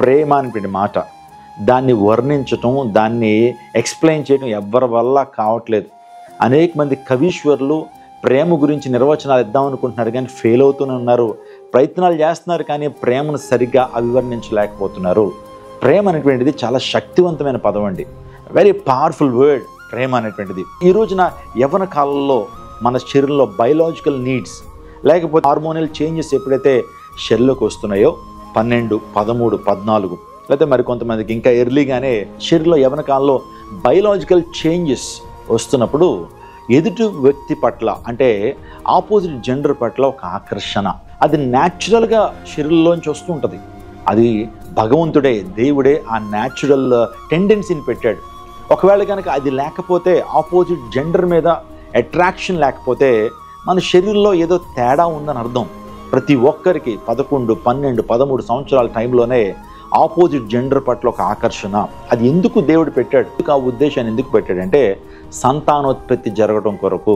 ప్రేమ అనేటువంటి మాట, దాన్ని వర్ణించటం, దాన్ని ఎక్స్ప్లెయిన్ చేయడం ఎవ్వరి వల్ల కావట్లేదు. అనేక మంది కవీశ్వరులు ప్రేమ గురించి నిర్వచనాలు ఇద్దాం అనుకుంటున్నారు, కానీ ఫెయిల్ అవుతూనే ఉన్నారు. ప్రయత్నాలు చేస్తున్నారు, కానీ ప్రేమను సరిగ్గా అభివర్ణించలేకపోతున్నారు. ప్రేమ అనేటువంటిది చాలా శక్తివంతమైన పదం అండి, వెరీ పవర్ఫుల్ వర్డ్ ప్రేమ అనేటువంటిది. ఈ రోజున యవ్వన కాలంలో మన శరీరంలో బయలాజికల్ నీడ్స్ లేకపోతే హార్మోనల్ చేంజెస్ ఎప్పుడైతే శరీరంలోకి వస్తున్నాయో 12, 13, 14 లేకపోతే మరి కొంతమందికి ఇంకా ఎర్లీగానే శరీరంలో యవ్వన కాలంలో బయలాజికల్ చేంజెస్ వస్తున్నప్పుడు ఎదుటి వ్యక్తి పట్ల అంటే ఆపోజిట్ జెండర్ పట్ల ఒక ఆకర్షణ అది న్యాచురల్గా శరీరంలోంచి వస్తూ ఉంటుంది. అది భగవంతుడే, దేవుడే ఆ న్యాచురల్ టెండెన్సీని పెట్టాడు. ఒకవేళ కనుక అది లేకపోతే, ఆపోజిట్ జెండర్ మీద అట్రాక్షన్ లేకపోతే మన శరీరంలో ఏదో తేడా ఉందని అర్థం. ప్రతి ఒక్కరికి 11, 12, 13 సంవత్సరాల టైంలోనే ఆపోజిట్ జెండర్ పట్ల ఒక ఆకర్షణ. అది ఎందుకు దేవుడు పెట్టాడు, ఆ ఉద్దేశాన్ని ఎందుకు పెట్టాడంటే సంతానోత్పత్తి జరగడం కొరకు.